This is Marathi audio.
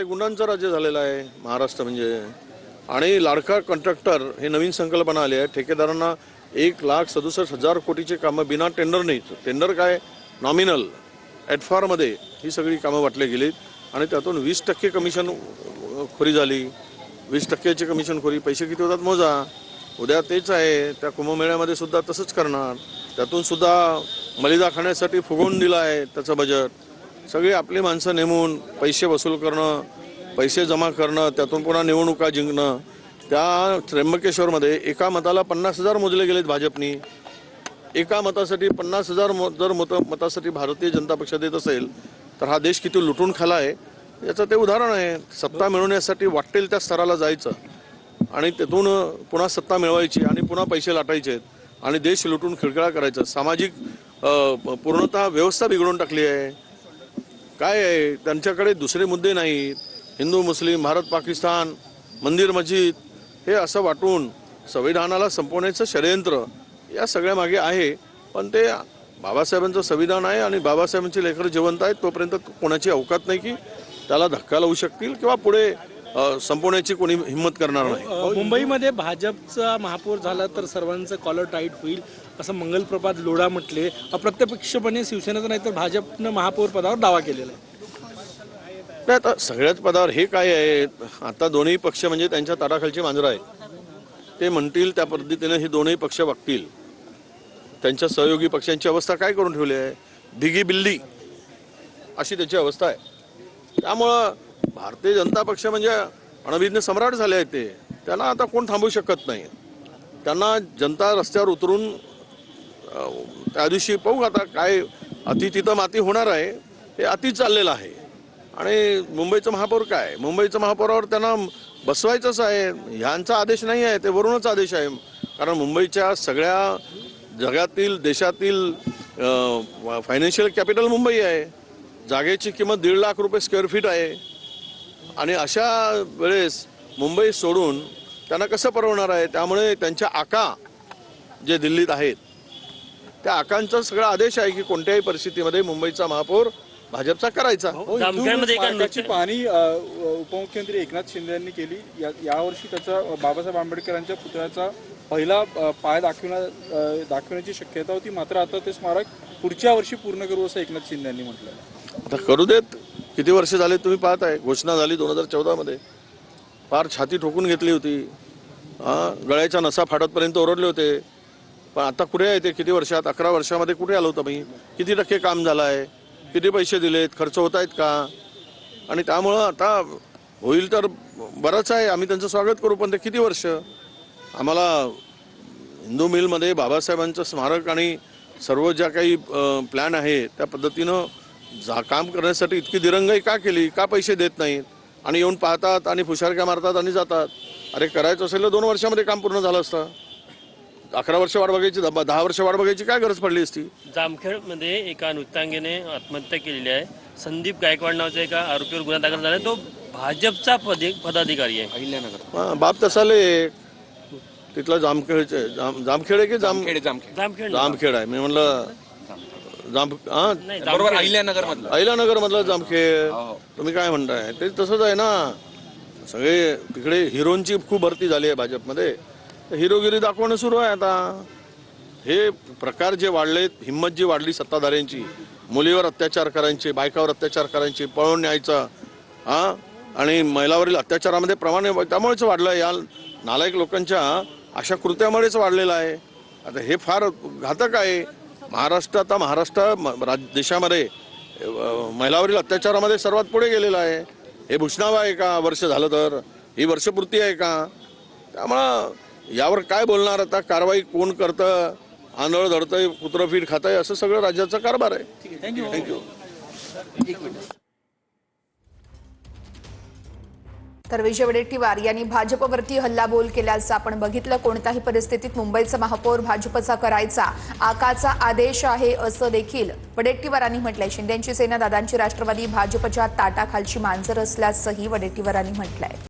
गुन्ह्यांचं राज्य झालेलं आहे महाराष्ट्र म्हणजे. आणि लाडका कॉन्ट्रॅक्टर हे नवीन संकल्पना आली आहे. ठेकेदारांना 1,67,000 कोटीचे कामं बिना टेंडर नाही, टेंडर काय नॉमिनल ॲटफारमध्ये ही सगळी कामं वाटली गेलीत आणि त्यातून 20% कमिशन खोरी झाली. 20%ची कमिशनखोरी. पैसे किती होतात मोजा. उद्या तेच आहे, त्या कुंभमेळ्यामध्ये सुद्धा तसंच करणार. त्यातून सुद्धा मलिदा खाण्यासाठी फुगवून दिला आहे त्याचं बजेट. सगळी आपली माणसं नेमून पैसे वसूल करणं, पैसे जमा करणं, त्यातून पुन्हा निवडणुका जिंकणं. त्या त्र्यंबकेश्वरमध्ये एका मताला 50,000 मोजले गेलेत भाजपनी. एका मतासाठी 50,000 जर मतासाठी भारतीय जनता पक्ष देत असेल तर हा देश किती लुटून खाला आहे याचं ते उदाहरण आहे. सत्ता मिळवण्यासाठी वाटेल त्या स्तराला जायचं आणि तिथून पुन्हा सत्ता मिळवायची आणि पुन्हा पैसे लाटायचे आणि देश लुटून खिळखिळा करायचं. सामाजिक पूर्णतः व्यवस्था बिघडून टाकली आहे. काय आहे, त्यांच्याकडे दुसरे मुद्दे नाहीत. हिंदू मुस्लिम, भारत पाकिस्तान, मंदिर मस्जिद हे असं वाटून संविधानाला संपवण्याचं षडयंत्र या सगळ्या मागे आहे. पण ते बाबासाहेबांचं संविधान आहे आणि बाबासाहेबांची लेकरं जिवंत आहेत तोपर्यंत कोणाची अवकात नाही की त्याला धक्का लावू शकतील किंवा पुढे संपवण्याची कोणी हिंमत करणार नाही. मुंबईमध्ये भाजपचा महापौर झाला तर सर्वांचं कॉलर टाईट होईल असं मंगलप्रभात लोढा म्हटले. अप्रत्यक्षपणे शिवसेनेचं नाही तर भाजपनं महापौर पदावर दावा केलेला आहे. नाही, आता सगळ्याच पदावर हे काय आहे, आता दोन्ही पक्ष म्हणजे त्यांच्या ताटाखालची मांजरं आहेत. ते म्हणतील त्या पद्धतीने हे दोन्ही पक्ष वागतील. त्यांच्या सहयोगी पक्षांची अवस्था काय करून ठेवली आहे, भिगी बिल्ली अशी त्याची अवस्था आहे. त्यामुळं भारतीय जनता पक्ष म्हणजे अणभिज्ञ सम्राट झाले आहेत. ते त्यांना आता कोण थांबवू शकत नाही. त्यांना जनता रस्त्यावर उतरून त्या दिवशी पाहू आता काय अति तिथं माती होणार आहे. हे अति चाललेलं आहे. आणि मुंबईचं महापौर काय, मुंबईचं महापौरावर त्यांना बसवायचंच आहे. ह्यांचा आदेश नाही आहे, ते वरूनच आदेश आहे. कारण मुंबईच्या सगळ्या जगातील देशातील फायनान्शियल कॅपिटल मुंबई आहे. जागेची किंमत 1.5 लाख रुपये स्क्वेअर फीट आहे. आणि अशा वेळेस मुंबई सोडून त्यांना कसं परवणार आहे. त्यामुळे त्यांच्या आका जे दिल्लीत आहेत त्या आकांचा सगळा आदेश आहे की कोणत्याही परिस्थितीमध्ये मुंबईचा महापौर भाजपचा करायचा. त्याची पाहणी उपमुख्यमंत्री एकनाथ शिंदे यांनी केली. यावर्षी त्याचा बाबासाहेब आंबेडकरांच्या पुतळ्याचा पहिला पाय दाखवण्याची शक्यता होती. मात्र आता ते स्मारक पुढच्या वर्षी पूर्ण करू असं एकनाथ शिंदे यांनी म्हटलं. आता करू देत. किती वर्ष झाले तुम्ही पाहताय. घोषणा झाली 2014 मध्ये, फार छाती ठोकून घेतली होती. गळ्याच्या नसा फाटतपर्यंत ओरडले होते. पण आता कुठे आहे ते. किती वर्षात, 11 वर्षामध्ये कुठे आलो होतं मी. किती टक्के काम झालं आहे, किती पैसे दिलेत, खर्च होत आहेत का. आणि त्यामुळं आता होईल तर बरंच आहे, आम्ही त्यांचं स्वागत करू. पण ते किती वर्ष. आम्हाला हिंदू मिलमध्ये बाबासाहेबांचं स्मारक आणि सर्व ज्या काही प्लॅन आहे त्या पद्धतीनं काम करण्यासाठी इतकी दिरंगाई का केली, का पैसे देत नाहीत. आणि येऊन पाहतात आणि फुशारक्या मारतात आणि जातात. अरे करायचं असेल तर 2 वर्षामध्ये काम पूर्ण झालं असतं. 11 वर्ष वाट बघायची, 10 वर्ष वाट बघायची काय गरज पडली असती. जामखेडमध्ये एका नृत्यांगीने आत्महत्या केलेली आहे. संदीप गायकवाड नावाच्या एका आरोपीवर गुन्हा दाखल झाला. तो भाजपचा पदाधिकारी आहे. अहिल्यानगर बाप तसाले तिथला जामखेड आहे की जामखेड आहे. मी म्हणलं अहिल्यानगर मधला जामखेड. तुम्ही काय म्हणताय ते तसंच आहे ना. सगळे तिकडे हिरोंची खूप भरती झाली आहे भाजपमध्ये. हिरोगिरी दाखवणं सुरू आहे आता. हे प्रकार जे वाढलेत, हिंमत जी वाढली सत्ताधाऱ्यांची, मुलीवर अत्याचार करायचे, बायकावर अत्याचार करायचे, पळवून न्यायचं आणि महिलावरील अत्याचारामध्ये प्रमाण त्यामुळेच वाढलं. या नालायक लोकांच्या अशा कृत्यामुळेच वाढलेलं आहे. आता हे फार घातक आहे. महाराष्ट्र देशामध्ये महिलावरील अत्याचारामध्ये सर्वात पुढे गेलेला आहे. हे भूषणावं आहे का वर्ष झालं तर. ही वर्षपूर्ती आहे का. त्यामुळं यावर काय बोलणार आता. कारवाई कोण करतं, आंधळ धडतंय, कुत्रफीट खातंय, असं सगळं राज्याचा कारभार आहे. थँक्यू. तर विजय वडेट्टीवार यांनी भाजपवरती हल्लाबोल केल्याचं आपण बघितलं. कोणत्याही परिस्थितीत मुंबईचा महापौर भाजपचा करायचा, आकाचा आदेश आहे असं देखील वडेट्टीवारांनी म्हटलंय. शिंदेची सेना, दादांची राष्ट्रवादी भाजपच्या ताटाखालची मांजर असल्याचंही वडेट्टीवारांनी म्हटलंय.